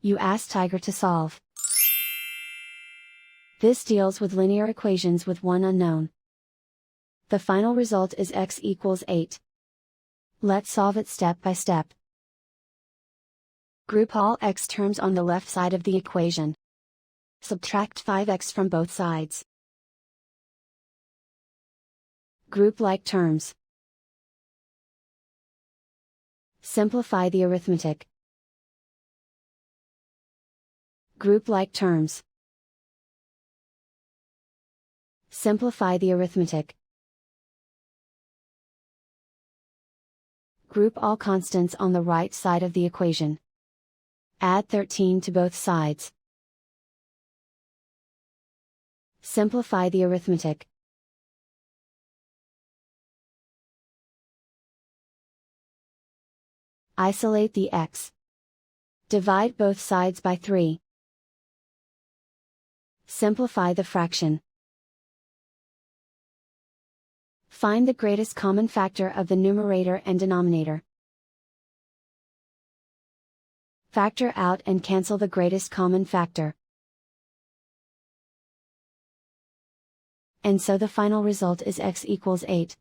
You ask Tiger to solve. This deals with linear equations with one unknown. The final result is x equals 8. Let's solve it step by step. Group all x terms on the left side of the equation. Subtract 5x from both sides. Group like terms. Simplify the arithmetic. Group like terms. Simplify the arithmetic. Group all constants on the right side of the equation. Add 13 to both sides. Simplify the arithmetic. Isolate the x. Divide both sides by 3. Simplify the fraction. Find the greatest common factor of the numerator and denominator. Factor out and cancel the greatest common factor. And so the final result is x equals 8.